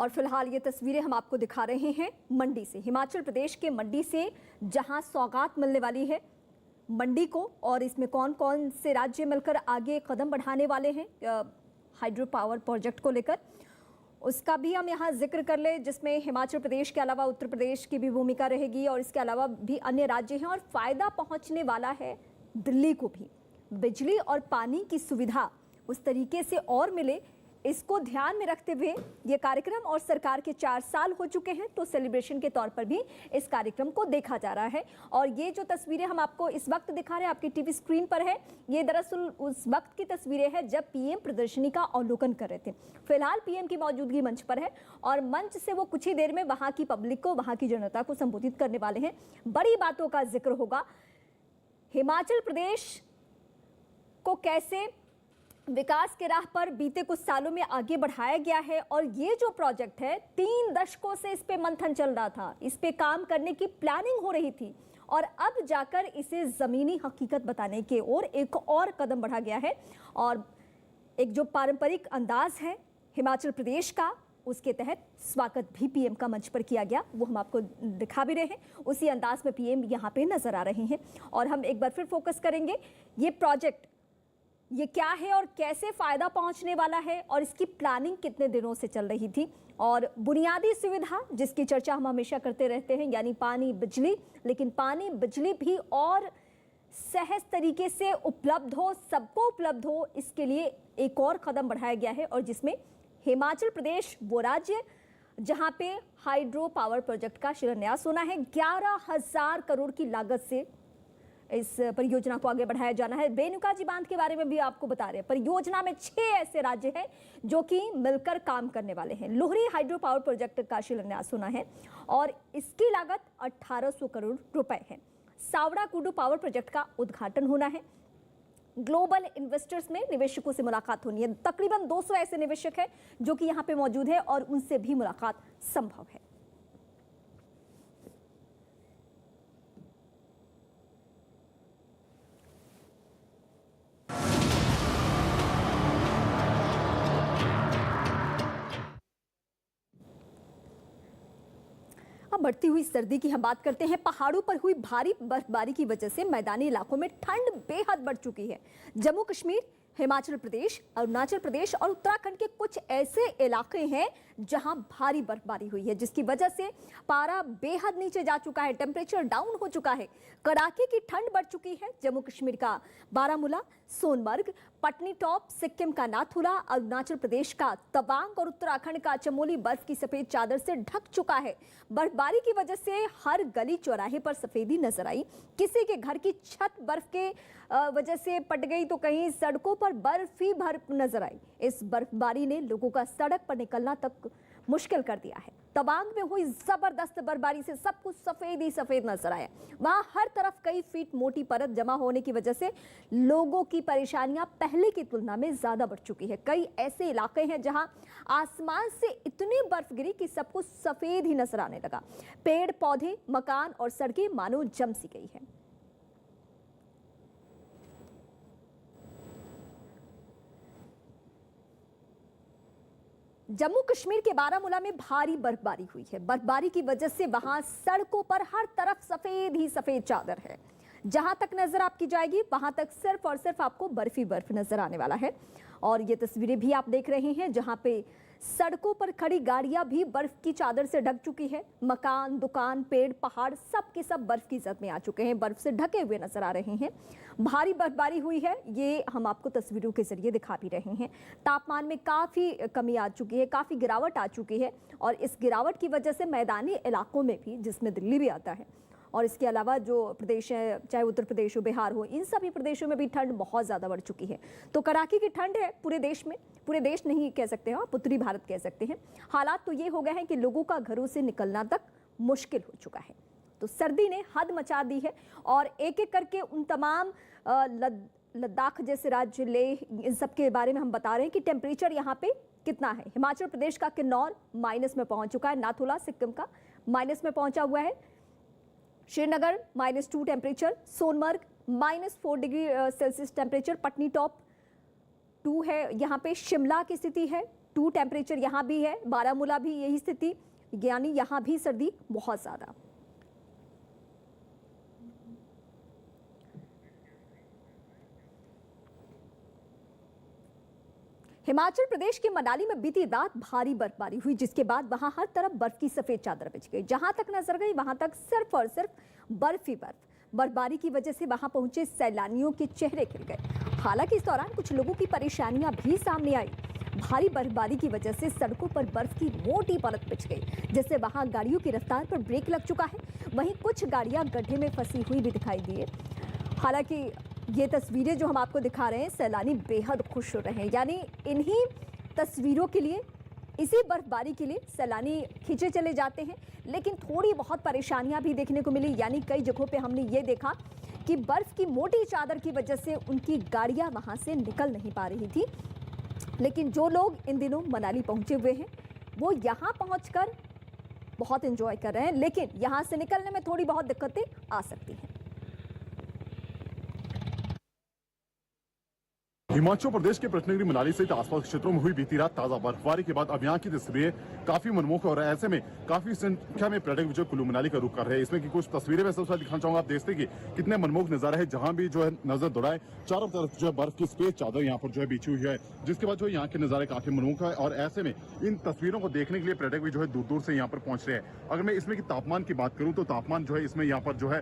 और फिलहाल ये तस्वीरें हम आपको दिखा रहे हैं मंडी से, हिमाचल प्रदेश के मंडी से, जहां सौगात मिलने वाली है मंडी को। और इसमें कौन कौन से राज्य मिलकर आगे कदम बढ़ाने वाले हैं हाइड्रो पावर प्रोजेक्ट को लेकर, उसका भी हम यहाँ जिक्र कर ले, जिसमें हिमाचल प्रदेश के अलावा उत्तर प्रदेश की भी भूमिका रहेगी और इसके अलावा भी अन्य राज्य हैं। और फायदा पहुँचने वाला है दिल्ली को भी। बिजली और पानी की सुविधा उस तरीके से और मिले, इसको ध्यान में रखते हुए ये कार्यक्रम, और सरकार के 4 साल हो चुके हैं तो सेलिब्रेशन के तौर पर भी इस कार्यक्रम को देखा जा रहा है। और ये जो तस्वीरें हम आपको इस वक्त दिखा रहे हैं आपकी टीवी स्क्रीन पर है, ये दरअसल उस वक्त की तस्वीरें हैं जब पीएम प्रदर्शनी का अवलोकन कर रहे थे। फिलहाल पीएम की मौजूदगी मंच पर है और मंच से वो कुछ ही देर में वहां की पब्लिक को, वहां की जनता को संबोधित करने वाले हैं। बड़ी बातों का जिक्र होगा, हिमाचल प्रदेश को कैसे विकास के राह पर बीते कुछ सालों में आगे बढ़ाया गया है। और ये जो प्रोजेक्ट है 3 दशकों से इस पे मंथन चल रहा था, इस पे काम करने की प्लानिंग हो रही थी और अब जाकर इसे जमीनी हकीकत बताने के ओर एक और कदम बढ़ा गया है। और एक जो पारंपरिक अंदाज है हिमाचल प्रदेश का, उसके तहत स्वागत भी पीएम का मंच पर किया गया, वो हम आपको दिखा भी रहे हैं। उसी अंदाज में पीएम यहाँ पे नजर आ रहे हैं। और हम एक बार फिर फोकस करेंगे ये प्रोजेक्ट, ये क्या है और कैसे फायदा पहुंचने वाला है और इसकी प्लानिंग कितने दिनों से चल रही थी। और बुनियादी सुविधा जिसकी चर्चा हम हमेशा करते रहते हैं, यानी पानी बिजली, लेकिन पानी बिजली भी और सहज तरीके से उपलब्ध हो, सबको उपलब्ध हो, इसके लिए एक और कदम बढ़ाया गया है। और जिसमें हिमाचल प्रदेश वो राज्य जहां पे हाइड्रो पावर प्रोजेक्ट का शिलान्यास होना है। 11,000 करोड़ की लागत से इस परियोजना को आगे बढ़ाया जाना है। रेणुकाजी बांध के बारे में भी आपको बता रहे हैं, परियोजना में 6 ऐसे राज्य हैं जो कि मिलकर काम करने वाले हैं। लोहरी हाइड्रो पावर प्रोजेक्ट का शिलान्यास होना है और इसकी लागत 1800 करोड़ रुपए है। सावड़ा कुडू पावर प्रोजेक्ट का उद्घाटन होना है। ग्लोबल इन्वेस्टर्स में निवेशकों से मुलाकात होनी है। तकरीबन 200 ऐसे निवेशक हैं जो कि यहाँ पे मौजूद है और उनसे भी मुलाकात संभव है। बढ़ती हुई सर्दी की हम बात करते हैं। पहाड़ों पर हुई भारी बर्फबारी की वजह से मैदानी इलाकों में ठंड बेहद बढ़ चुकी है। जम्मू कश्मीर, हिमाचल प्रदेश, अरुणाचल प्रदेश और उत्तराखंड के कुछ ऐसे इलाके हैं जहां भारी बर्फबारी हुई है, जिसकी वजह से पारा बेहद नीचे जा चुका है, टेम्परेचर डाउन हो चुका है, कड़ाके की ठंड बढ़ चुकी है। जम्मू कश्मीर का बारामूला, सोनमर्ग, पटनी टॉप, सिक्किम का नाथुला, अरुणाचल प्रदेश का तवांग और उत्तराखंड का चमोली बर्फ की सफेद चादर से ढक चुका है। बर्फबारी की वजह से हर गली चौराहे पर सफेदी नजर आई। किसी के घर की छत बर्फ के वजह से पट गई तो कहीं सड़कों पर बर्फ ही बर्फ नजर आई। इस बर्फबारी ने लोगों का सड़क पर निकलना तक मुश्किल कर दिया है। तवांग में हुई जबरदस्त बर्फबारी से सब कुछ सफेद ही सफेद नजर आया। वहां हर तरफ कई फीट मोटी परत जमा होने की वजह से लोगों की परेशानियां पहले की तुलना में ज्यादा बढ़ चुकी है। कई ऐसे इलाके हैं जहां आसमान से इतनी बर्फ गिरी कि सब कुछ सफेद ही नजर आने लगा। पेड़ पौधे, मकान और सड़कें मानो जम सी गई है। जम्मू कश्मीर के बारामूला में भारी बर्फबारी हुई है। बर्फबारी की वजह से वहां सड़कों पर हर तरफ सफेद ही सफेद चादर है। जहां तक नजर आपकी जाएगी वहां तक सिर्फ और सिर्फ आपको बर्फ ही बर्फ नजर आने वाला है। और ये तस्वीरें भी आप देख रहे हैं जहां पे सड़कों पर खड़ी गाड़ियां भी बर्फ की चादर से ढक चुकी है। मकान, दुकान, पेड़, पहाड़ सब के सब बर्फ की जद में आ चुके हैं, बर्फ से ढके हुए नजर आ रहे हैं। भारी बर्फबारी हुई है, ये हम आपको तस्वीरों के जरिए दिखा भी रहे हैं। तापमान में काफी कमी आ चुकी है, काफी गिरावट आ चुकी है। और इस गिरावट की वजह से मैदानी इलाकों में भी, जिसमें दिल्ली भी आता है, और इसके अलावा जो प्रदेश है, चाहे उत्तर प्रदेश हो, बिहार हो, इन सभी प्रदेशों में भी ठंड बहुत ज़्यादा बढ़ चुकी है। तो कड़ाके की ठंड है पूरे देश में, पूरे देश नहीं कह सकते हैं आप, उत्तरी भारत कह सकते हैं। हालात तो ये हो गए हैं कि लोगों का घरों से निकलना तक मुश्किल हो चुका है। तो सर्दी ने हद मचा दी है और एक एक करके उन तमाम लद्दाख जैसे राज्य, लेह, इन सब के बारे में हम बता रहे हैं कि टेम्परेचर यहाँ पे कितना है। हिमाचल प्रदेश का किन्नौर माइनस में पहुँच चुका है, नाथुला सिक्किम का माइनस में पहुँचा हुआ है, Srinagar -2 temperature, Sonamarg -4 degree Celsius temperature, Patnitop 2 है यहाँ पे, शिमला की स्थिति है 2 टेम्परेचर यहाँ भी है, बारामूला भी यही स्थिति, यानी यहाँ भी सर्दी बहुत ज़्यादा। हिमाचल प्रदेश के मनाली में बीती रात भारी बर्फबारी हुई, जिसके बाद वहां हर तरफ बर्फ की सफेद चादर बिछ गई। जहां तक नजर गई वहां तक सिर्फ और सिर्फ बर्फ ही बर्फ। बर्फबारी की वजह से वहां पहुंचे सैलानियों के चेहरे खिल गए। हालांकि इस दौरान कुछ लोगों की परेशानियां भी सामने आई। भारी बर्फबारी की वजह से सड़कों पर बर्फ की मोटी परत बिछ गई, जिससे वहां गाड़ियों की रफ्तार पर ब्रेक लग चुका है। वहीं कुछ गाड़ियां गड्ढे में फंसी हुई भी दिखाई दी है। हालांकि ये तस्वीरें जो हम आपको दिखा रहे हैं, सैलानी बेहद खुश हो रहे हैं। यानी इन्हीं तस्वीरों के लिए, इसी बर्फबारी के लिए सैलानी खींचे चले जाते हैं। लेकिन थोड़ी बहुत परेशानियां भी देखने को मिली। यानी कई जगहों पे हमने ये देखा कि बर्फ की मोटी चादर की वजह से उनकी गाड़ियां वहां से निकल नहीं पा रही थी। लेकिन जो लोग इन दिनों मनाली पहुंचे हुए हैं, वो यहाँ पहुंचकर बहुत एंजॉय कर रहे हैं। लेकिन यहाँ से निकलने में थोड़ी बहुत दिक्कतें आ सकती हैं। हिमाचल प्रदेश के प्रतिनिधि मनाली सहित आसपास के क्षेत्रों में हुई बीती रात ताजा बर्फबारी के बाद अब यहाँ की तस्वीरें काफी मनमोहक और ऐसे में काफी संख्या में पर्यटक जो कुल्लू मनाली का रुख कर रहे हैं। इसमें की कुछ तस्वीरें मैं सबसे दिखाना चाहूंगा। आप देखते कि कितने मनमोहक नजारा है। जहां भी जो है नजर दौड़ाए, चारों तरफ जो है बर्फ की सफेद चादर यहाँ पर जो है बिछी हुई है, जिसके बाद जो यहाँ के नजारे काफी मनमोहक है। और ऐसे में इन तस्वीरों को देखने के लिए पर्यटक भी जो है दूर दूर से यहाँ पर पहुंच रहे हैं। अगर मैं इसमें की तापमान की बात करूँ तो तापमान जो है इसमें यहाँ पर जो है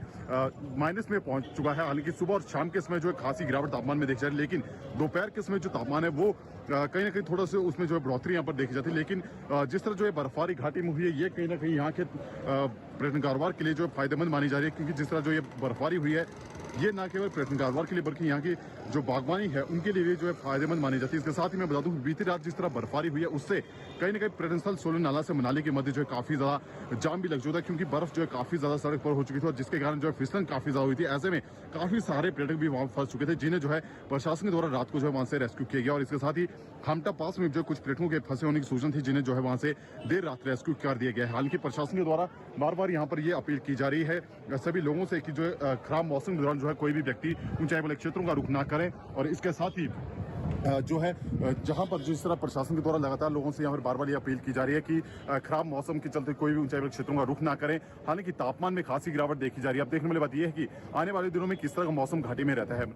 माइनस में पहुंच चुका है। हालांकि सुबह और शाम के समय जो है खासी गिरावट तापमान में देखी जा रही है, लेकिन दोपहर के समय जो तापमान है वो कहीं ना कहीं थोड़ा सा उसमें जो है बढ़ोतरी यहाँ पर देखी जाती है। लेकिन जिस तरह जो है बर्फबारी घाटी में हुई है, ये कहीं ना कहीं यहाँ के पर्यटन कारोबार के लिए जो है फायदेमंद मानी जा रही है। क्योंकि जिस तरह जो ये बर्फबारी हुई है, ये न केवल पर्यटन कारोबार के लिए बल्कि यहाँ की जो बागवानी है उनके लिए भी जो है फायदेमंद मानी जाती है। इसके साथ ही मैं बता दूं बीती रात जिस तरह बर्फबारी हुई है, उससे कहीं ना कहीं पर्यटन स्थल सोलन नाला से मनाली के मध्य जो है काफी ज्यादा जाम भी लग चुका था, क्योंकि बर्फ जो है काफी ज्यादा सड़क पर हो चुकी थी और जिसके कारण जो है फिसलन काफी ज्यादा हुई थी। ऐसे में काफी सारे पर्यटक भी वहां फंस चुके थे, जिन्हें जो है प्रशासन के द्वारा रात को जो है वहां से रेस्क्यू किया गया। और इसके साथ ही खामटा पास में जो कुछ पर्यटकों के फंसे होने की सूचना थी, जिन्हें जो है वहां से देर रात रेस्क्यू कर दिया गया है। हालांकि प्रशासन के द्वारा बार बार यहाँ पर ये अपील की जा रही है सभी लोगों से कि जो है खराब मौसम के दौरान जो है कोई भी व्यक्ति ऊंचाई वाले क्षेत्रों का रुख ना करें। और इसके साथ ही जो है जहां पर जिस तरह प्रशासन के द्वारा लगातार लोगों से यहाँ पर बार बार ये अपील की जा रही है कि खराब मौसम के चलते कोई भी ऊंचाई वाले क्षेत्रों का रुख ना करें। हालांकि तापमान में खासी गिरावट देखी जा रही है। अब देखने वाली बात यह है कि आने वाले दिनों में किस तरह का मौसम घाटी में रहता है।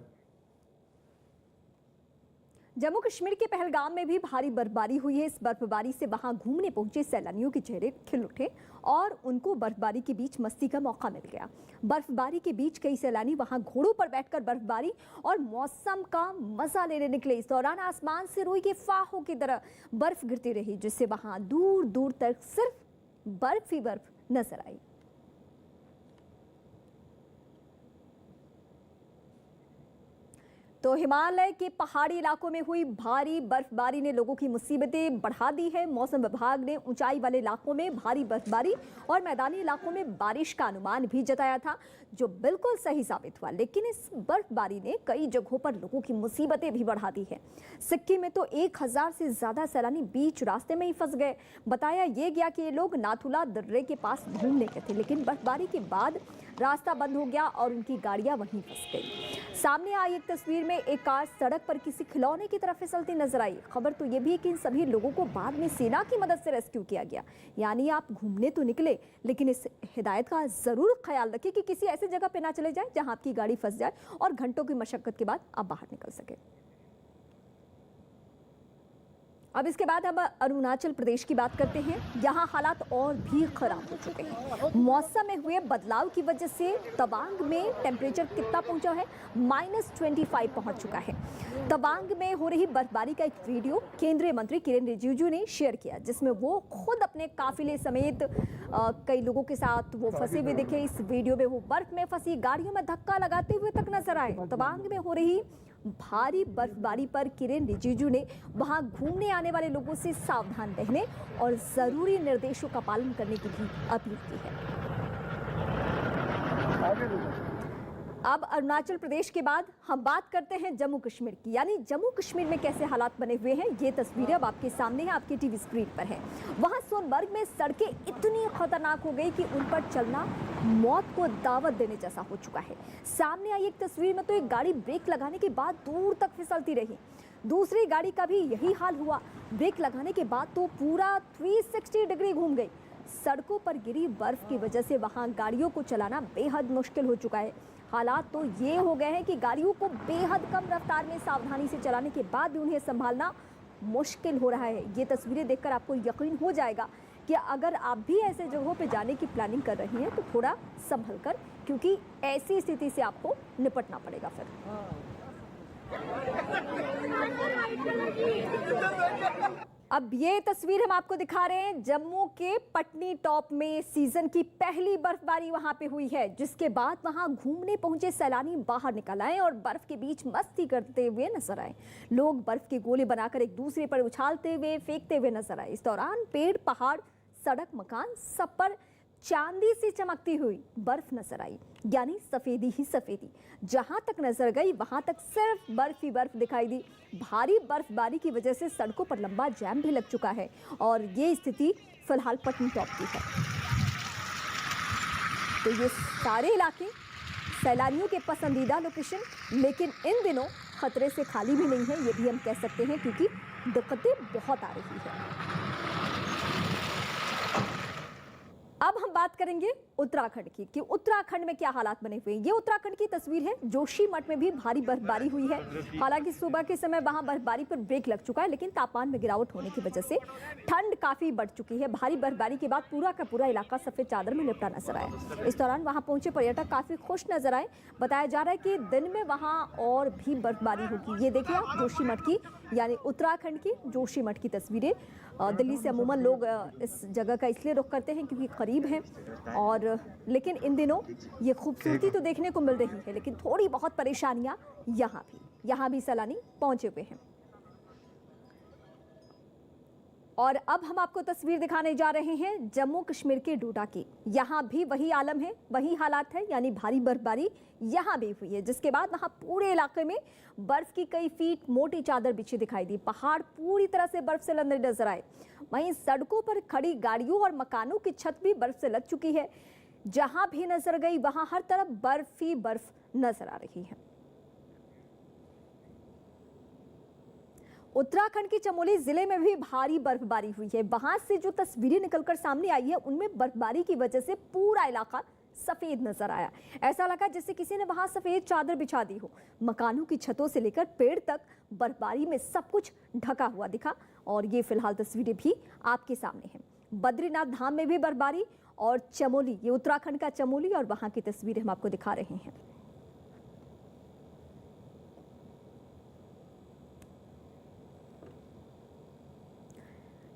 जम्मू कश्मीर के पहलगाम में भी भारी बर्फबारी हुई है। इस बर्फबारी से वहां घूमने पहुंचे सैलानियों के चेहरे खिल उठे और उनको बर्फबारी के बीच मस्ती का मौका मिल गया। बर्फबारी के बीच कई सैलानी वहां घोड़ों पर बैठकर बर्फबारी और मौसम का मजा लेने निकले। इस दौरान आसमान से रुई के फाहों की तरह बर्फ गिरती रही, जिससे वहां दूर दूर तक सिर्फ बर्फ ही बर्फ नजर आई। तो हिमालय के पहाड़ी इलाकों में हुई भारी बर्फबारी ने लोगों की मुसीबतें बढ़ा दी है। मौसम विभाग ने ऊंचाई वाले इलाकों में भारी बर्फबारी और मैदानी इलाकों में बारिश का अनुमान भी जताया था, जो बिल्कुल सही साबित हुआ। लेकिन इस बर्फबारी ने कई जगहों पर लोगों की मुसीबतें भी बढ़ा दी है। सिक्किम में तो 1000 से ज्यादा सैलानी बीच रास्ते में ही फंस गए। बताया ये गया कि ये लोग नाथुला दर्रे के पास घूमने गए थे, लेकिन बर्फबारी के बाद रास्ता बंद हो गया और उनकी गाड़ियां वहीं फंस गई। सामने आई एक तस्वीर में एक कार सड़क पर किसी खिलौने की तरफ फिसलती नजर आई। खबर तो ये भी है कि इन सभी लोगों को बाद में सेना की मदद से रेस्क्यू किया गया। यानी आप घूमने तो निकले, लेकिन इस हिदायत का जरूर ख्याल रखें कि किसी ऐसी जगह पे ना चले जाए जहां आपकी गाड़ी फंस जाए और घंटों की मशक्कत के बाद आप बाहर निकल सके। अब इसके बाद हम अरुणाचल प्रदेश की बात करते हैं। यहाँ हालात और भी खराब हो चुके हैं। मौसम में हुए बदलाव की वजह से तवांग में टेम्परेचर कितना पहुंचा है, -25 पहुंच चुका है। तवांग में हो रही बर्फबारी का एक वीडियो केंद्रीय मंत्री किरेन रिजिजू ने शेयर किया, जिसमें वो खुद अपने काफिले समेत कई लोगों के साथ वो फंसे हुए दिखे। इस वीडियो में वो बर्फ में फंसी गाड़ियों में धक्का लगाते हुए तक नजर आए। तवांग में हो रही भारी बर्फबारी पर किरेन रिजिजू ने वहां घूमने आने वाले लोगों से सावधान रहने और जरूरी निर्देशों का पालन करने की भी अपील की है। अब अरुणाचल प्रदेश के बाद हम बात करते हैं जम्मू कश्मीर की, यानी जम्मू कश्मीर में कैसे हालात बने हुए हैं। ये तस्वीरें अब आपके सामने हैं, आपकी टीवी स्क्रीन पर है। वहां सोनमर्ग में सड़कें इतनी खतरनाक हो गई कि उन पर चलना मौत को दावत देने जैसा हो चुका है। सामने आई एक तस्वीर में तो एक गाड़ी ब्रेक लगाने के बाद दूर तक फिसलती रही, दूसरी गाड़ी का भी यही हाल हुआ। ब्रेक लगाने के बाद तो पूरा 360 डिग्री घूम गई। सड़कों पर गिरी बर्फ की वजह से वहां गाड़ियों को चलाना बेहद मुश्किल हो चुका है। हालात तो ये हो गए हैं कि गाड़ियों को बेहद कम रफ्तार में सावधानी से चलाने के बाद भी उन्हें संभालना मुश्किल हो रहा है। ये तस्वीरें देखकर आपको यकीन हो जाएगा कि अगर आप भी ऐसे जगहों पे जाने की प्लानिंग कर रही हैं तो थोड़ा संभल कर, क्योंकि ऐसी स्थिति से आपको निपटना पड़ेगा फिर। अब ये तस्वीर हम आपको दिखा रहे हैं जम्मू के पटनी टॉप में सीजन की पहली बर्फबारी वहां पे हुई है, जिसके बाद वहां घूमने पहुंचे सैलानी बाहर निकल आए और बर्फ के बीच मस्ती करते हुए नजर आए। लोग बर्फ के गोले बनाकर एक दूसरे पर उछालते हुए फेंकते हुए नजर आए। इस दौरान पेड़, पहाड़, सड़क, मकान सब पर चांदी सी चमकती हुई बर्फ नजर आई, यानी सफेदी ही सफेदी। जहां तक नजर गई वहां तक सिर्फ बर्फ ही बर्फ दिखाई दी। भारी बर्फबारी की वजह से सड़कों पर लंबा जाम भी लग चुका है और ये स्थिति फिलहाल पटनी टॉप की है। तो ये सारे इलाके सैलानियों के पसंदीदा लोकेशन, लेकिन इन दिनों खतरे से खाली भी नहीं है, ये भी हम कह सकते हैं, क्योंकि दिक्कतें बहुत आ रही है। अब हम बात करेंगे उत्तराखंड की कि उत्तराखंड में क्या हालात बने हुए हैं। ये उत्तराखंड की तस्वीर है। जोशीमठ में भी भारी बर्फबारी हुई है। हालांकि सुबह के समय वहां बर्फबारी पर ब्रेक लग चुका है, लेकिन तापमान में गिरावट होने की वजह से ठंड काफी बढ़ चुकी है। भारी बर्फबारी के बाद पूरा का पूरा इलाका सफेद चादर में लिपटा नजर आया। इस दौरान वहां पहुंचे पर्यटक काफी खुश नजर आए। बताया जा रहा है कि दिन में वहां और भी बर्फबारी होगी। ये देखिए आप जोशीमठ की, यानी उत्तराखंड की जोशीमठ की तस्वीरें। दिल्ली से अमूमन लोग इस जगह का इसलिए रुख करते हैं क्योंकि करीब है, और लेकिन इन दिनों ये खूबसूरती तो देखने को मिल रही है, लेकिन थोड़ी बहुत परेशानियां यहाँ भी सैलानी पहुंचे हुए हैं। और अब हम आपको तस्वीर दिखाने जा रहे हैं जम्मू कश्मीर के डोडा की। यहाँ भी वही आलम है, वही हालात है, यानी भारी बर्फबारी यहाँ भी हुई है, जिसके बाद वहाँ पूरे इलाके में बर्फ की कई फीट मोटी चादर बिछी दिखाई दी। पहाड़ पूरी तरह से बर्फ से लदे नजर आए। वहीं सड़कों पर खड़ी गाड़ियों और मकानों की छत भी बर्फ से लद चुकी है। जहां भी नजर गई वहां हर तरफ बर्फ ही बर्फ नजर आ रही है। उत्तराखंड के चमोली जिले में भी भारी बर्फबारी हुई है। वहां से जो तस्वीरें निकलकर सामने आई है उनमें बर्फबारी की वजह से पूरा इलाका सफेद नजर आया। ऐसा लगा जैसे किसी ने वहां सफेद चादर बिछा दी हो। मकानों की छतों से लेकर पेड़ तक बर्फबारी में सब कुछ ढका हुआ दिखा, और ये फिलहाल तस्वीरें भी आपके सामने हैं। बद्रीनाथ धाम में भी बर्फबारी, और चमोली, ये उत्तराखंड का चमोली, और वहां की तस्वीरें हम आपको दिखा रहे हैं।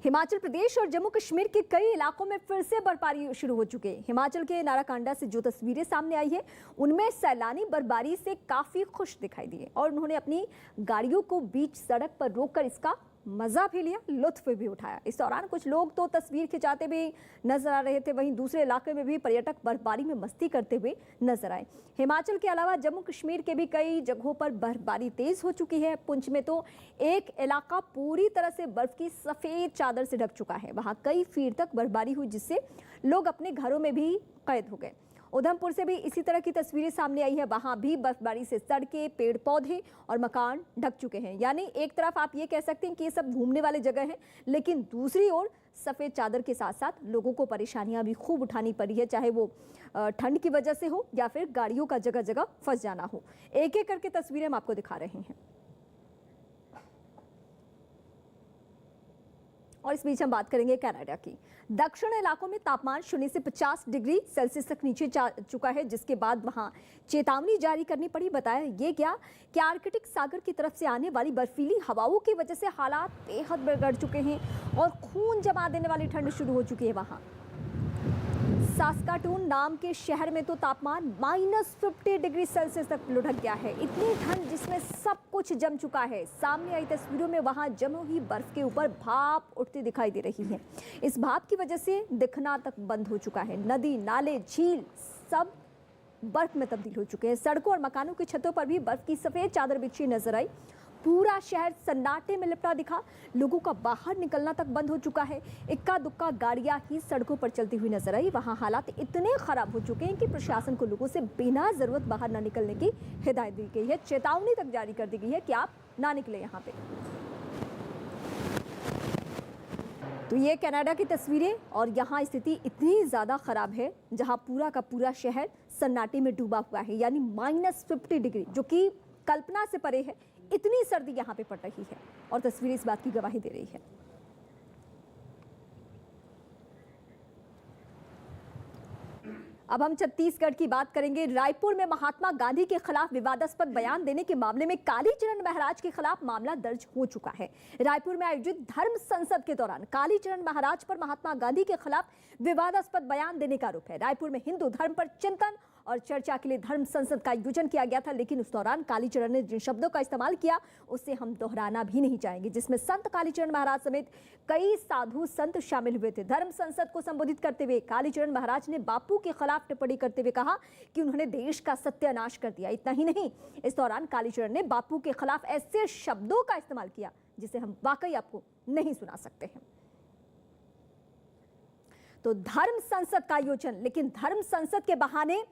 हिमाचल प्रदेश और जम्मू कश्मीर के कई इलाकों में फिर से बर्फबारी शुरू हो चुकी है। हिमाचल के नाराकांडा से जो तस्वीरें सामने आई है उनमें सैलानी बर्फबारी से काफी खुश दिखाई दिए और उन्होंने अपनी गाड़ियों को बीच सड़क पर रोककर इसका मजा भी लिया, लुत्फ भी उठाया। इस दौरान कुछ लोग तो तस्वीर खिंचाते भी नजर आ रहे थे, वहीं दूसरे इलाके में भी पर्यटक बर्फबारी में मस्ती करते हुए नजर आए। हिमाचल के अलावा जम्मू कश्मीर के भी कई जगहों पर बर्फबारी तेज हो चुकी है। पुंछ में तो एक इलाका पूरी तरह से बर्फ की सफेद चादर से ढक चुका है। वहां कई फीट तक बर्फबारी हुई, जिससे लोग अपने घरों में भी कैद हो गए। उधमपुर से भी इसी तरह की तस्वीरें सामने आई है। वहां भी बर्फबारी से सड़कें, पेड़ पौधे और मकान ढक चुके हैं। यानी एक तरफ आप ये कह सकते हैं कि ये सब घूमने वाले जगह हैं, लेकिन दूसरी ओर सफेद चादर के साथ साथ लोगों को परेशानियां भी खूब उठानी पड़ी है, चाहे वो ठंड की वजह से हो या फिर गाड़ियों का जगह जगह फंस जाना हो। एक एक करके तस्वीरें हम आपको दिखा रहे हैं। और इस बीच हम बात करेंगे कनाडा की। दक्षिण इलाकों में तापमान 0 से 50 डिग्री सेल्सियस तक नीचे जा चुका है, जिसके बाद वहां चेतावनी जारी करनी पड़ी। बताया ये क्या कि आर्कटिक सागर की तरफ से आने वाली बर्फीली हवाओं की वजह से हालात बेहद बिगड़ चुके हैं और खून जमा देने वाली ठंड शुरू हो चुकी है। वहां सास्काटून नाम के शहर में तो तापमान -50 डिग्री सेल्सियस तक लुढ़क गया है। इतनी ठंड जिसमें सब कुछ जम चुका है। सामने आई तस्वीरों में वहां जमी हुई बर्फ के ऊपर भाप उठती दिखाई दे रही है। इस भाप की वजह से दिखना तक बंद हो चुका है। नदी, नाले, झील सब बर्फ में तब्दील हो चुके हैं। सड़कों और मकानों की छतों पर भी बर्फ की सफेद चादर बिछी नजर आई। पूरा शहर सन्नाटे में लिपटा दिखा। लोगों का बाहर निकलना तक बंद हो चुका है। इक्का दुक्का गाड़ियां ही सड़कों पर चलती हुई नजर आई। वहां हालात इतने खराब हो चुके हैं कि प्रशासन को लोगों से बिना जरूरत बाहर न निकलने की हिदायत दी गई है। चेतावनी तक जारी कर दी गई है कि आप ना निकले यहाँ पे। तो ये कनाडा की तस्वीरें, और यहाँ स्थिति इतनी ज़्यादा ख़राब है जहाँ पूरा का पूरा शहर सन्नाटे में डूबा हुआ है, यानी -50 डिग्री, जो कि कल्पना से परे है। इतनी सर्दी यहाँ पे पड़ रही है और तस्वीरें इस बात की गवाही दे रही है। अब हम छत्तीसगढ़ की बात करेंगे। रायपुर में महात्मा गांधी के खिलाफ विवादास्पद बयान देने के मामले में कालीचरण महाराज के खिलाफ मामला दर्ज हो चुका है। रायपुर में आयोजित धर्म संसद के दौरान कालीचरण महाराज पर महात्मा गांधी के खिलाफ विवादास्पद बयान देने का आरोप है। रायपुर में हिंदू धर्म पर चिंतन और चर्चा के लिए धर्म संसद का आयोजन किया गया था, लेकिन उस दौरान कालीचरण ने जिन शब्दों का इस्तेमाल किया उसे हम दोहराना भी नहीं चाहेंगे, जिसमें संत कालीचरण महाराज समेत कई साधु संत शामिल हुए थे। धर्म संसद को संबोधित करते हुए कालीचरण महाराज ने बापू के खिलाफ टिप्पणी करते हुए कहा कि उन्होंने देश का सत्यानाश कर दिया। इतना ही नहीं, इस दौरान कालीचरण ने बापू के खिलाफ ऐसे शब्दों का इस्तेमाल किया जिसे हम वाकई आपको नहीं सुना सकते हैं। तो धर्म संसद का आयोजन, लेकिन धर्म संसद के बहाने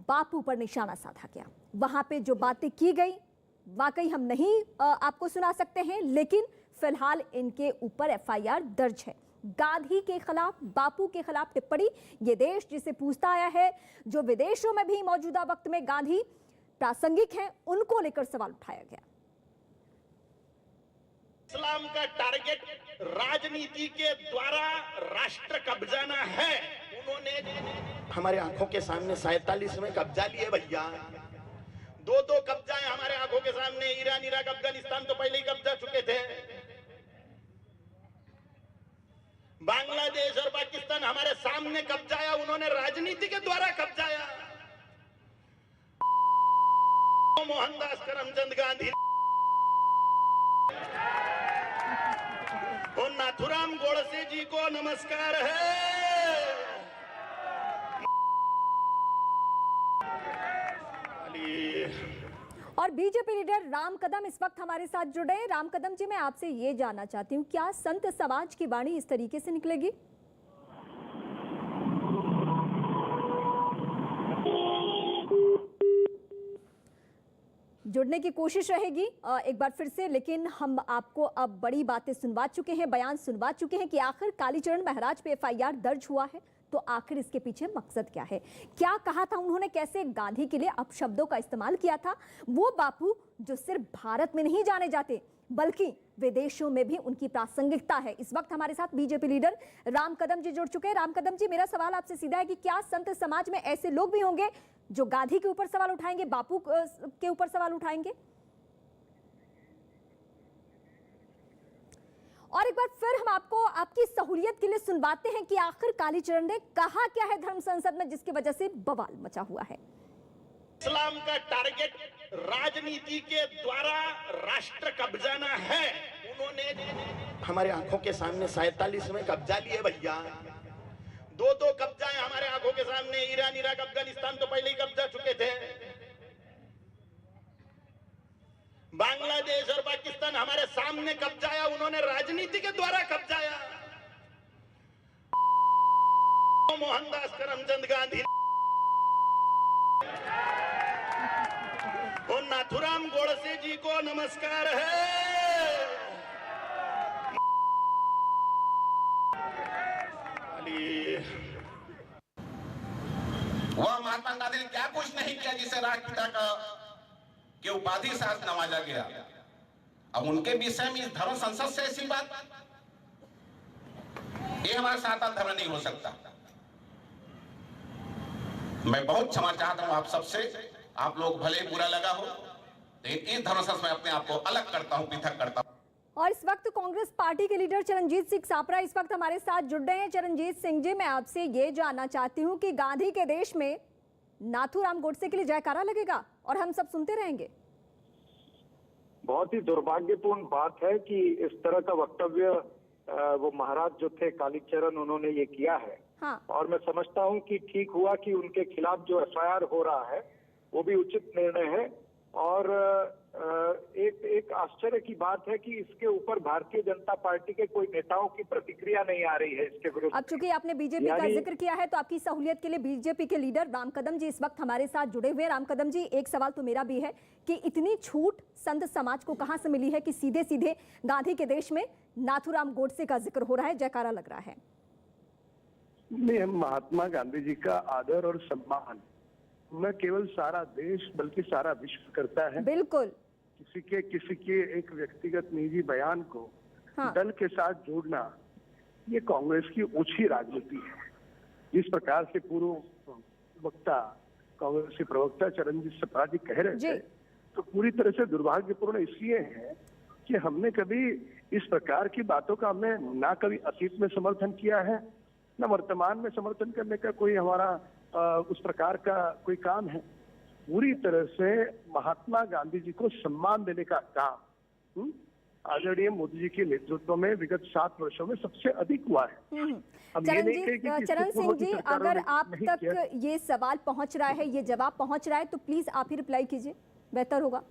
बापू पर निशाना साधा गया। वहां पे जो बातें की गई वाकई हम नहीं आपको सुना सकते हैं, लेकिन फिलहाल इनके ऊपर एफआईआर दर्ज है। गांधी के खिलाफ, बापू के खिलाफ टिप्पणी, ये देश जिसे पूछता आया है, जो विदेशों में भी मौजूदा वक्त में गांधी प्रासंगिक हैं, उनको लेकर सवाल उठाया गया। इस्लाम का टारगेट राजनीति के द्वारा राष्ट्र कब्जाना है। उन्होंने हमारे आंखों के सामने 47 में कब्जा लिए भैया, दो कब्जाएं हमारे आंखों के सामने। ईरान, इराक, अफगानिस्तान तो पहले ही कब्जा चुके थे। बांग्लादेश और पाकिस्तान हमारे सामने कब्जाया, उन्होंने राजनीति के द्वारा कब्जाया। मोहनदास करमचंद गांधी और नाथुराम गोडसे जी को नमस्कार है। और बीजेपी लीडर राम कदम इस वक्त हमारे साथ जुड़े हैं। राम कदम जी, मैं आपसे ये जानना चाहती हूँ, क्या संत समाज की वाणी इस तरीके से निकलेगी? जुड़ने की कोशिश रहेगी एक बार फिर से, लेकिन हम आपको अब बड़ी बातें सुनवा चुके हैं, बयान सुनवा चुके हैं कि आखिर कालीचरण महाराज पे एफआईआर दर्ज हुआ है, तो आखिर इसके पीछे मकसद क्या है? क्या कहा था उन्होंने, कैसे गांधी के लिए अपशब्दों का इस्तेमाल किया था? वो बापू जो सिर्फ भारत में नहीं जाने जाते बल्कि विदेशों में भी उनकी प्रासंगिकता है। इस वक्त हमारे साथ बीजेपी लीडर राम कदम जी जुड़ चुके हैं। राम कदम जी, मेरा सवाल आपसे सीधा है कि क्या संत समाज में ऐसे लोग भी होंगे जो गांधी के ऊपर सवाल उठाएंगे, बापू के ऊपर सवाल उठाएंगे? और एक बार फिर हम आपको आपकी सहूलियत के लिए सुनवाते हैं कि आखिर कालीचरण ने कहा क्या है धर्म संसद में, जिसकी वजह से बवाल मचा हुआ है। इस्लाम का टारगेट राजनीति के द्वारा राष्ट्र कब्जाना है। उन्होंने हमारे आंखों के सामने 47 में कब्जा लिए भैया, दो कब्जाएं हमारे आंखों के सामने। ईरान, इराक, अफगानिस्तान तो पहले ही कब्जा चुके थे। बांग्लादेश और पाकिस्तान हमारे सामने कब्जाया, उन्होंने राजनीति के द्वारा कब्जाया। मोहनदास करमचंद गांधी और नाथुराम गोडसे जी को नमस्कार है। वह महात्मा गांधी ने क्या कुछ नहीं किया जिसे राष्ट्रपिता का के उपाधि से आज नवाजा गया। अब उनके विषय में इस धर्म संसद से ऐसी बात, ये हमारा सनातन धर्म नहीं हो सकता। मैं बहुत क्षमा चाहता हूं आप सबसे, आप लोग भले बुरा लगा हो, लेकिन इस धर्म संसद में अपने आप को अलग करता हूं, पृथक करता हूं। और इस वक्त कांग्रेस पार्टी के लीडर चरणजीत सिंह सापरा इस वक्त हमारे साथ जुड़ रहे हैं। चरणजीत सिंह जी, मैं आपसे ये जानना चाहती हूँ कि गांधी के देश में नाथूराम गोडसे के लिए जयकारा लगेगा और हम सब सुनते रहेंगे? बहुत ही दुर्भाग्यपूर्ण बात है कि इस तरह का वक्तव्य वो महाराज जो थे कालीचरण, उन्होंने ये किया है। हाँ। और मैं समझता हूं कि ठीक हुआ कि उनके खिलाफ जो एफआईआर हो रहा है वो भी उचित निर्णय है। और एक आश्चर्य की बात है कि इसके ऊपर भारतीय जनता पार्टी के कोई नेताओं की प्रतिक्रिया नहीं आ रही है इसके विरुद्ध। अब चूंकि आपने बीजेपी का जिक्र किया है तो आपकी सहूलियत के लिए बीजेपी के लीडर राम कदम जी इस वक्त हमारे साथ जुड़े हुए हैं। राम कदम जी, एक सवाल तो मेरा भी है कि इतनी छूट संत समाज को कहां से मिली है कि सीधे सीधे गांधी के देश में नाथूराम गोडसे का जिक्र हो रहा है, जयकारा लग रहा है? नहीं, महात्मा गांधी जी का आदर और सम्मान न केवल सारा देश बल्कि सारा विश्व करता है। बिल्कुल। किसी के एक व्यक्तिगत निजी बयान को हाँ। दल के साथ जोड़ना ये कांग्रेस की ऊंची राजनीति है। जिस प्रकार से पूर्व वक्ता कांग्रेस के प्रवक्ता चरणजीत सप्रा जी कह रहे थे, तो पूरी तरह से दुर्भाग्यपूर्ण इसलिए है कि हमने कभी इस प्रकार की बातों का हमने ना कभी अतीत में समर्थन किया है, न वर्तमान में समर्थन करने का कोई हमारा उस प्रकार का कोई काम है। पूरी तरह से महात्मा गांधी जी को सम्मान देने का काम आदरणीय मोदी जी के नेतृत्व में विगत 7 वर्षों में सबसे अधिक हुआ है। चरण सिंह जी, अगर आप तक ये सवाल पहुंच रहा है, ये जवाब पहुंच रहा है, तो प्लीज आप ही रिप्लाई कीजिए, बेहतर होगा।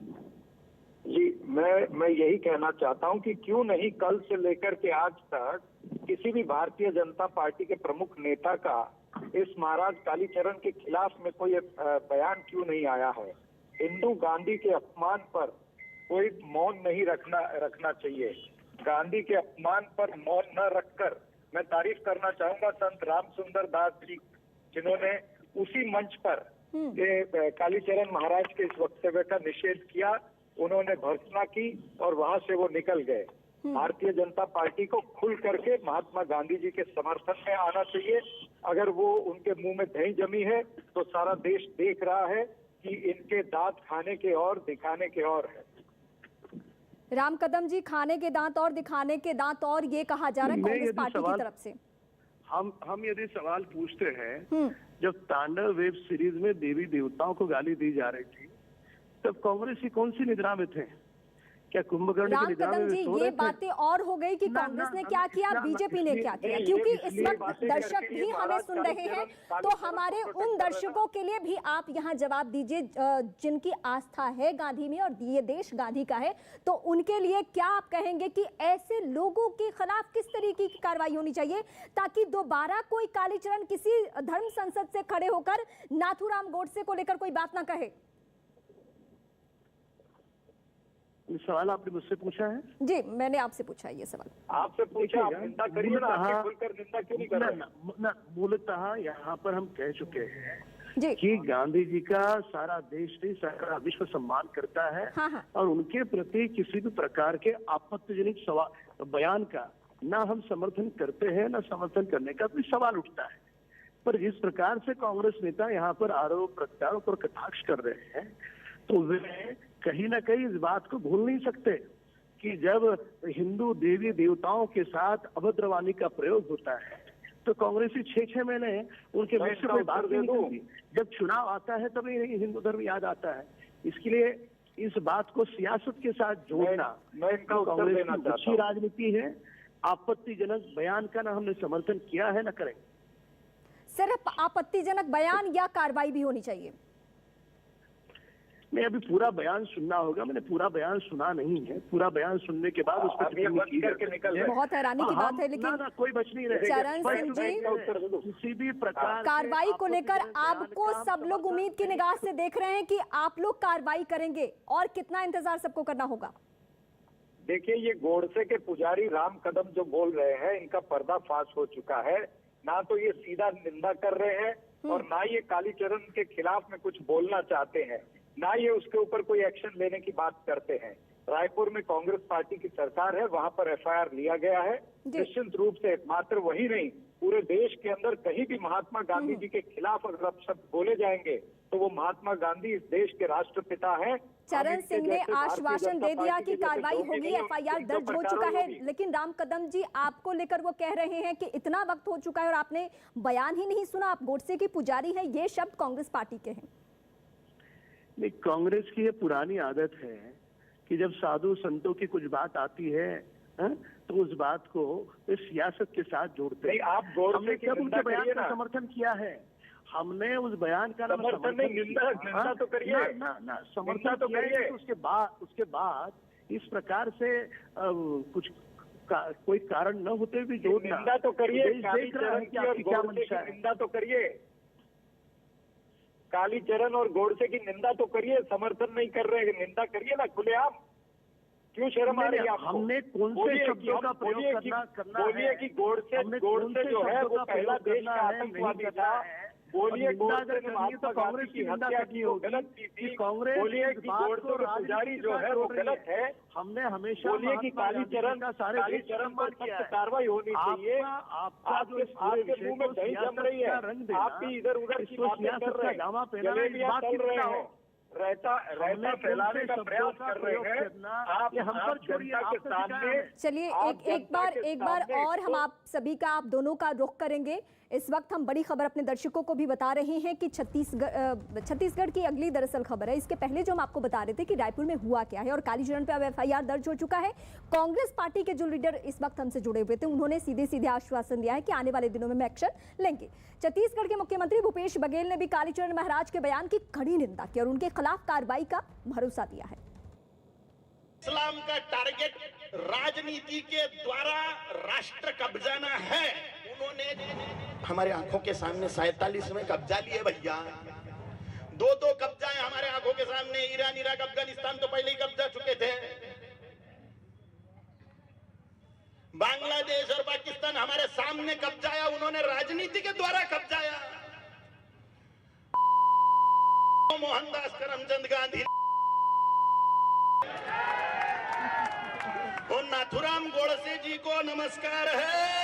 जी, मैं यही कहना चाहता हूं कि क्यों नहीं कल से लेकर के आज तक किसी भी भारतीय जनता पार्टी के प्रमुख नेता का इस महाराज कालीचरण के खिलाफ में कोई बयान क्यों नहीं आया है। हिंदू गांधी के अपमान पर कोई मौन नहीं रखना चाहिए। गांधी के अपमान पर मौन न रखकर मैं तारीफ करना चाहूंगा संत रामसुंदर दास जी, जिन्होंने उसी मंच पर कालीचरण महाराज के इस वक्तव्य का निषेध किया। उन्होंने भर्त्सना की और वहां से वो निकल गए। भारतीय जनता पार्टी को खुल करके महात्मा गांधी जी के समर्थन में आना चाहिए। अगर वो उनके मुंह में दही जमी है तो सारा देश देख रहा है कि इनके दांत खाने के और दिखाने के और है। राम कदम जी, खाने के दांत और दिखाने के दांत और, ये कहा जा रहा है कांग्रेस पार्टी की तरफ से। हम यदि सवाल पूछते हैं, जब तांडव वेब सीरीज में देवी देवताओं को गाली दी जा रही थी तब कांग्रेस की कौन सी निद्रा में थे? क्या कुंभकर्ण की निद्रा में सो रहे थे? ये बातें और हो गई कि कांग्रेस ने क्या किया, बीजेपी ने क्या किया, क्योंकि इस वक्त दर्शक भी हमें सुन रहे हैं, तो हमारे उन दर्शकों के लिए भी आप यहाँ जवाब दीजिए जिनकी आस्था है गांधी में और ये देश गांधी का है, तो उनके लिए क्या आप कहेंगे कि ऐसे लोगों के खिलाफ किस तरीके की कार्रवाई होनी चाहिए ताकि दोबारा कोई कालीचरण किसी धर्म संसद से खड़े होकर नाथूराम गोडसे को लेकर कोई बात ना कहे? सवाल आपने मुझसे पूछा है? जी, मैंने आपसे पूछा है ये सवाल। आपसे पूछा, आप निंदा करिए ना, आप खुलकर निंदा क्यों नहीं कर रहे? मूलतः यहाँ पर हम कह चुके हैं जी कि गांधी जी का सारा देश नहीं सारा विश्व सम्मान करता है। हाँ। और उनके प्रति किसी भी प्रकार के आपत्तिजनक बयान का ना हम समर्थन करते हैं ना समर्थन करने का भी सवाल उठता है। पर जिस प्रकार से कांग्रेस नेता यहाँ पर आरोप प्रत्यारोप और कटाक्ष कर रहे हैं, तो वे कहीं ना कहीं इस बात को भूल नहीं सकते कि जब हिंदू देवी देवताओं के साथ अभद्रवाणी का प्रयोग होता है तो कांग्रेस 6 महीने उनके विषय में बात नहीं करती। जब चुनाव आता है तभी हिंदू धर्म याद आता है। इसके लिए इस बात को सियासत के साथ जोड़ना मैं इनका उत्तर देना चाहता हूं। अच्छी राजनीति है। आपत्तिजनक बयान का ना हमने समर्थन किया है ना करें। सिर्फ आपत्तिजनक बयान या कार्रवाई भी होनी चाहिए? मैं अभी पूरा बयान सुनना होगा, मैंने पूरा बयान सुना नहीं है। पूरा बयान सुनने के बाद उस पर बहुत हैरानी की बात है, लेकिन ना कोई बच नहीं रहेगा। चरण सिंह जी, किसी भी प्रकार कार्रवाई को लेकर आपको सब लोग उम्मीद की निगाह से देख रहे हैं कि आप लोग कार्रवाई करेंगे, और कितना इंतजार सबको करना होगा? देखिए, ये गोडसे के पुजारी राम कदम जो बोल रहे हैं, इनका पर्दाफाश हो चुका है। ना तो ये सीधा निंदा कर रहे हैं और ना ये कालीचरण के खिलाफ में कुछ बोलना चाहते हैं, ना ये उसके ऊपर कोई एक्शन लेने की बात करते हैं। रायपुर में कांग्रेस पार्टी की सरकार है, वहां पर एफआईआर लिया गया है। निश्चित रूप से मात्र वही नहीं, पूरे देश के अंदर कहीं भी महात्मा गांधी जी के खिलाफ अगर शब्द बोले जाएंगे तो वो महात्मा गांधी इस देश के राष्ट्रपिता हैं। चरण सिंह ने आश्वासन दे दिया कि कार्रवाई होगी, एफआईआर दर्ज हो चुका है, लेकिन राम कदम जी आपको लेकर वो कह रहे हैं कि इतना वक्त हो चुका है और आपने बयान ही नहीं सुना, आप गोडसे की पुजारी हैं, ये शब्द कांग्रेस पार्टी के हैं। कांग्रेस की ये पुरानी आदत है कि जब साधु संतों की कुछ बात आती है हैं? तो उस बात को इस सियासत के साथ जोड़ते नहीं, आप गौर हमने से की कब निंदा उनके बयान करिए का ना। समर्थन किया है? हमने उस बयान का समर्थन नहीं, निंदा तो करिए। ना समर्थन निंदा तो किया है, करिए। तो उसके बाद इस प्रकार से कुछ कोई कारण न होते हुए जोड़ना। निंदा तो करिए, देश देख रहा है कि आपकी क्या मंशा है। निंदा तो करिए, कालीचरण और गोडसे की निंदा तो करिए, समर्थन नहीं कर रहे, निंदा करिए ना खुलेआम। क्यों शर्म आ रही है आपको? हमने कौन से शब्दों का प्रयोग करना बोलिए है? कि गोडसे जो है वो पहला देश का आतंकवादी था। बोलिए गोडसे ने महात्मा गांधी की हत्या की वो गलत की थी। बोलिए कि गोडसे के पुजारी जो है वो गलत है। हमने हमेशा बोलिए कि कालीचरण पर सख्त कार्रवाई होनी चाहिए। आपके मुंह में दही जम रही है, आप भी इधर उधर की बातें कर रहे हैं, जलेबियां तल रहे हैं, रहता फैलाने का प्रयास कर रहे हैं। आप जनता के सामने चलिए एक बार और हम आप सभी का, आप दोनों का रुख करेंगे। इस वक्त हम बड़ी खबर अपने दर्शकों को भी बता रहे हैं कि छत्तीसगढ़ की अगली दरअसल खबर है। इसके पहले जो हम आपको बता रहे थे कि रायपुर में हुआ क्या है और कालीचरण पे अब FIR दर्ज हो चुका है। कांग्रेस पार्टी के जो लीडर इस वक्त हमसे जुड़े हुए थे, उन्होंने सीधे आश्वासन दिया है कि आने वाले दिनों में एक्शन लेंगे। छत्तीसगढ़ के मुख्यमंत्री भूपेश बघेल ने भी कालीचरण महाराज के बयान की कड़ी निंदा की और उनके खिलाफ कार्रवाई का भरोसा दिया है। इस्लाम का टारगेट राजनीति के द्वारा राष्ट्र कब्जाना है। उन्होंने हमारे आंखों के सामने 47 में कब्जा लिए भैया, दो कब्जा है हमारे आंखों के सामने। ईरान, इराक, अफगानिस्तान तो पहले ही कब्जा चुके थे। बांग्लादेश और पाकिस्तान हमारे सामने कब्जाया, उन्होंने राजनीति के द्वारा कब्जाया। मोहनदास करमचंद गांधी और नाथुराम गोडसे जी को नमस्कार है।